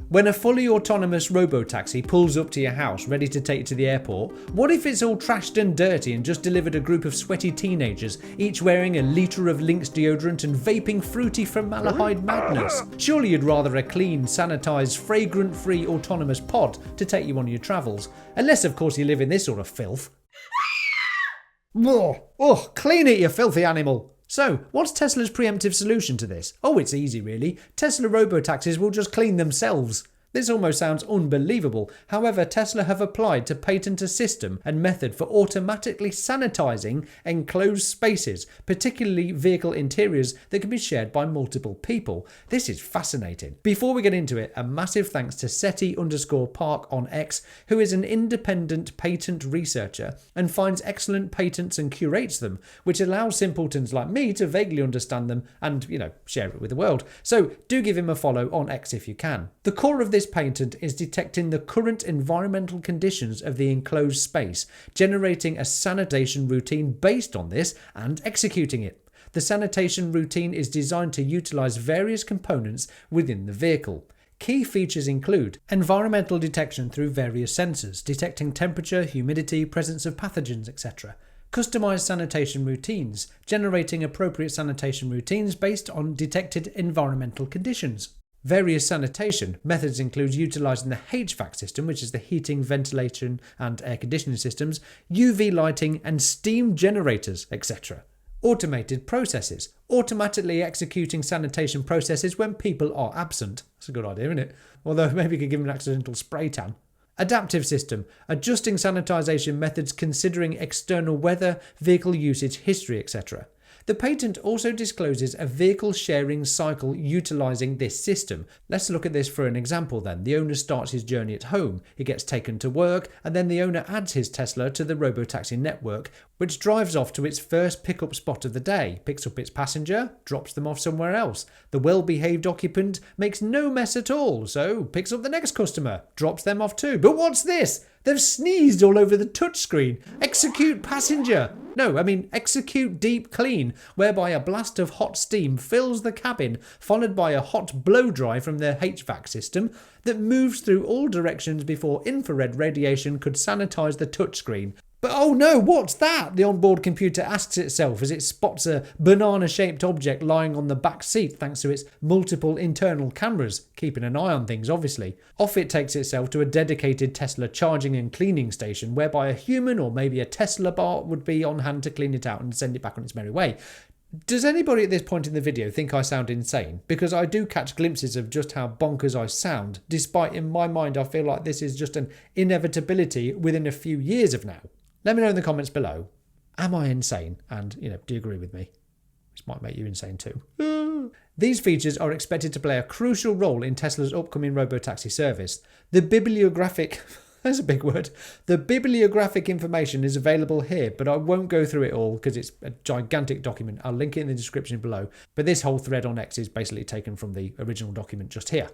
When a fully autonomous robotaxi pulls up to your house ready to take you to the airport, what if it's all trashed and dirty and just delivered a group of sweaty teenagers, each wearing a litre of Lynx deodorant and vaping fruity formaldehyde madness? Surely you'd rather a clean, sanitised, fragrant-free autonomous pod to take you on your travels. Unless, of course, you live in this sort of filth. Oh, clean it, you filthy animal! So, what's Tesla's preemptive solution to this? Oh, it's easy really. Tesla robotaxis will just clean themselves. This almost sounds unbelievable. However, Tesla have applied to patent a system and method for automatically sanitizing enclosed spaces, particularly vehicle interiors that can be shared by multiple people. This is fascinating. Before we get into it, a massive thanks to SETI_Park on X, who is an independent patent researcher and finds excellent patents and curates them, which allows simpletons like me to vaguely understand them and, share it with the world. So do give him a follow on X if you can. The core of this patent is detecting the current environmental conditions of the enclosed space, generating a sanitation routine based on this and executing it. The sanitation routine is designed to utilize various components within the vehicle. Key features include environmental detection through various sensors, detecting temperature, humidity, presence of pathogens, etc. Customized sanitation routines, generating appropriate sanitation routines based on detected environmental conditions. Various sanitation methods include utilising the HVAC system, which is the heating, ventilation and air conditioning systems, UV lighting and steam generators, etc. Automated processes, automatically executing sanitation processes when people are absent. That's a good idea, isn't it? Although maybe you could give them an accidental spray tan. Adaptive system, adjusting sanitisation methods considering external weather, vehicle usage history, etc. The patent also discloses a vehicle sharing cycle utilising this system. Let's look at this for an example then. The owner starts his journey at home, he gets taken to work, and then the owner adds his Tesla to the robotaxi network, which drives off to its first pickup spot of the day, picks up its passenger, drops them off somewhere else. The well-behaved occupant makes no mess at all, so picks up the next customer, drops them off too. But what's this? They've sneezed all over the touchscreen. Execute passenger. No, I mean execute deep clean, whereby a blast of hot steam fills the cabin, followed by a hot blow dry from the HVAC system that moves through all directions before infrared radiation could sanitize the touchscreen. But oh no, what's that? The onboard computer asks itself as it spots a banana-shaped object lying on the back seat thanks to its multiple internal cameras, keeping an eye on things obviously. Off it takes itself to a dedicated Tesla charging and cleaning station whereby a human or maybe a Tesla bot would be on hand to clean it out and send it back on its merry way. Does anybody at this point in the video think I sound insane? Because I do catch glimpses of just how bonkers I sound, despite in my mind I feel like this is just an inevitability within a few years of now. Let me know in the comments below, am I insane? And, do you agree with me? This might make you insane too. These features are expected to play a crucial role in Tesla's upcoming robotaxi service. The bibliographic... That's a big word. The bibliographic information is available here, but I won't go through it all because it's a gigantic document. I'll link it in the description below. But this whole thread on X is basically taken from the original document just here.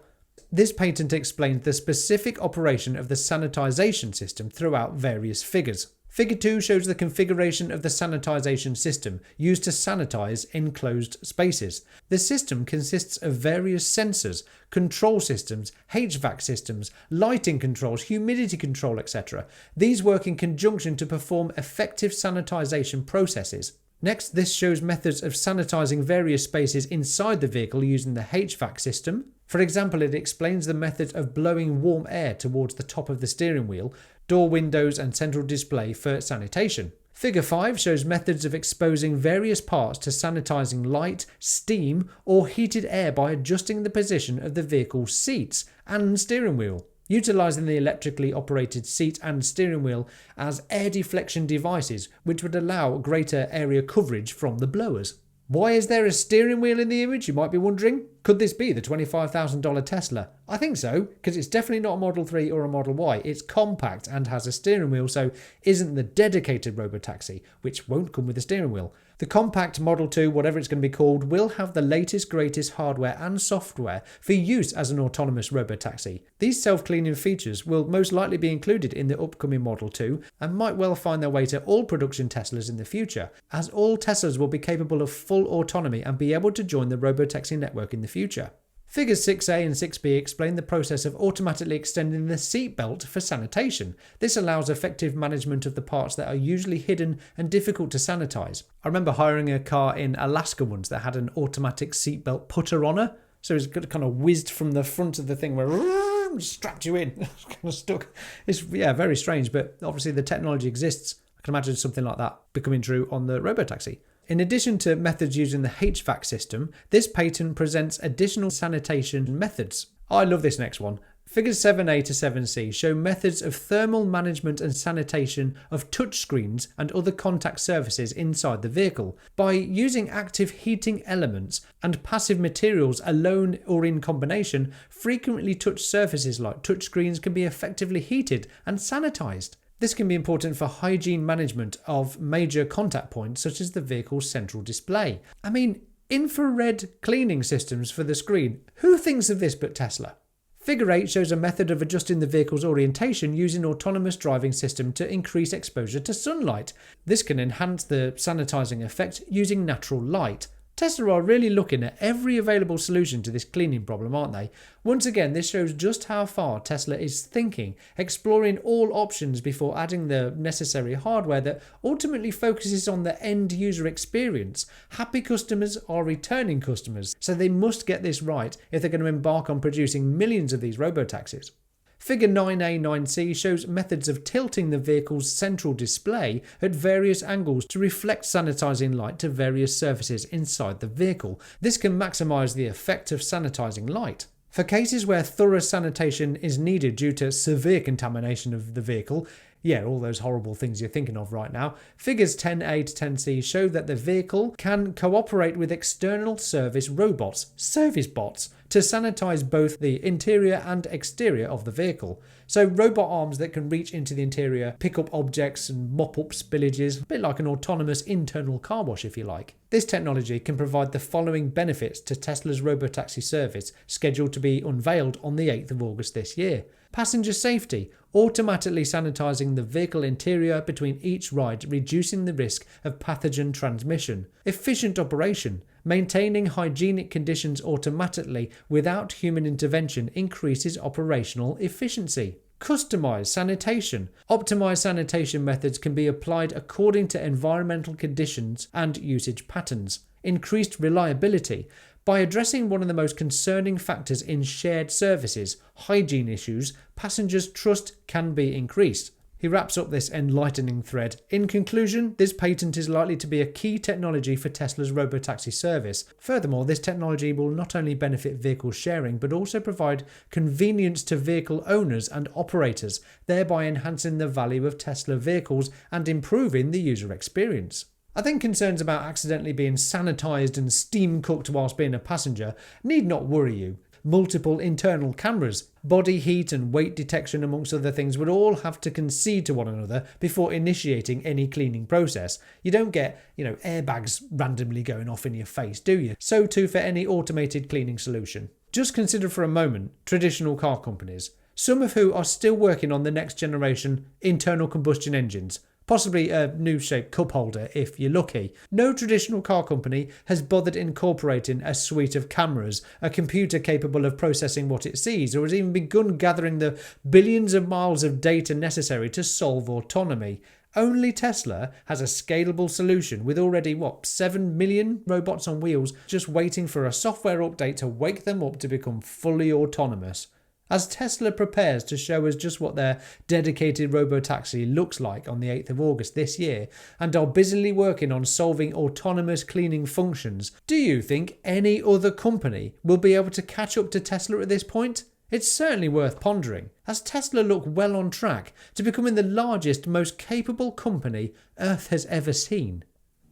This patent explains the specific operation of the sanitization system throughout various figures. Figure 2 shows the configuration of the sanitization system used to sanitize enclosed spaces. The system consists of various sensors, control systems, HVAC systems, lighting controls, humidity control, etc. These work in conjunction to perform effective sanitization processes. Next, this shows methods of sanitizing various spaces inside the vehicle using the HVAC system. For example, it explains the method of blowing warm air towards the top of the steering wheel, door windows and central display for sanitation. Figure 5 shows methods of exposing various parts to sanitizing light, steam or heated air by adjusting the position of the vehicle's seats and steering wheel, utilizing the electrically operated seat and steering wheel as air deflection devices which would allow greater area coverage from the blowers. Why is there a steering wheel in the image, you might be wondering? Could this be the $25,000 Tesla? I think so, because it's definitely not a Model 3 or a Model Y. It's compact and has a steering wheel, so isn't the dedicated robotaxi, which won't come with a steering wheel. The compact Model 2, whatever it's going to be called, will have the latest greatest hardware and software for use as an autonomous robotaxi. These self-cleaning features will most likely be included in the upcoming Model 2 and might well find their way to all production Teslas in the future, as all Teslas will be capable of full autonomy and be able to join the robotaxi network in the future. Figures 6a and 6b explain the process of automatically extending the seatbelt for sanitation. This allows effective management of the parts that are usually hidden and difficult to sanitize. I remember hiring a car in Alaska once that had an automatic seatbelt putter on her. So it's kind of whizzed from the front of the thing where strapped you in. It's kind of stuck. It's very strange, but obviously the technology exists. I can imagine something like that becoming true on the Robotaxi. In addition to methods using the HVAC system, this patent presents additional sanitation methods. I love this next one. Figures 7a to 7c show methods of thermal management and sanitation of touchscreens and other contact surfaces inside the vehicle. By using active heating elements and passive materials alone or in combination, frequently touched surfaces like touchscreens can be effectively heated and sanitized. This can be important for hygiene management of major contact points such as the vehicle's central display. I mean, infrared cleaning systems for the screen. Who thinks of this but Tesla? Figure 8 shows a method of adjusting the vehicle's orientation using autonomous driving system to increase exposure to sunlight. This can enhance the sanitizing effect using natural light. Tesla are really looking at every available solution to this cleaning problem, aren't they? Once again, this shows just how far Tesla is thinking, exploring all options before adding the necessary hardware that ultimately focuses on the end user experience. Happy customers are returning customers, so they must get this right if they're going to embark on producing millions of these robotaxis. Figure 9a, 9c shows methods of tilting the vehicle's central display at various angles to reflect sanitizing light to various surfaces inside the vehicle. This can maximize the effect of sanitizing light. For cases where thorough sanitation is needed due to severe contamination of the vehicle, all those horrible things you're thinking of right now, figures 10a to 10c show that the vehicle can cooperate with external service robots, service bots, to sanitize both the interior and exterior of the vehicle. So robot arms that can reach into the interior, pick up objects and mop up spillages, a bit like an autonomous internal car wash if you like. This technology can provide the following benefits to Tesla's Robotaxi service, scheduled to be unveiled on the 8th of August this year. Passenger safety, automatically sanitizing the vehicle interior between each ride, reducing the risk of pathogen transmission. Efficient operation, maintaining hygienic conditions automatically without human intervention increases operational efficiency. Customized sanitation. Optimized sanitation methods can be applied according to environmental conditions and usage patterns. Increased reliability. By addressing one of the most concerning factors in shared services, hygiene issues, passengers' trust can be increased. He wraps up this enlightening thread. In conclusion, this patent is likely to be a key technology for Tesla's Robotaxi service. Furthermore, this technology will not only benefit vehicle sharing, but also provide convenience to vehicle owners and operators, thereby enhancing the value of Tesla vehicles and improving the user experience. I think concerns about accidentally being sanitized and steam cooked whilst being a passenger need not worry you. Multiple internal cameras, body heat and weight detection amongst other things would all have to concede to one another before initiating any cleaning process. You don't get, airbags randomly going off in your face, do you? So too for any automated cleaning solution. Just consider for a moment traditional car companies, some of who are still working on the next generation internal combustion engines. Possibly a new shaped cup holder if you're lucky. No traditional car company has bothered incorporating a suite of cameras, a computer capable of processing what it sees, or has even begun gathering the billions of miles of data necessary to solve autonomy. Only Tesla has a scalable solution with already, 7 million robots on wheels just waiting for a software update to wake them up to become fully autonomous. As Tesla prepares to show us just what their dedicated robotaxi looks like on the 8th of August this year, and are busily working on solving autonomous cleaning functions, do you think any other company will be able to catch up to Tesla at this point? It's certainly worth pondering, as Tesla look well on track to becoming the largest, most capable company Earth has ever seen.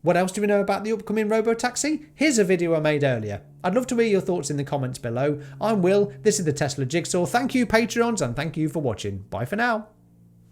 What else do we know about the upcoming Robotaxi? Here's a video I made earlier. I'd love to hear your thoughts in the comments below. I'm Will, this is the Tesla Jigsaw. Thank you Patreons and thank you for watching. Bye for now.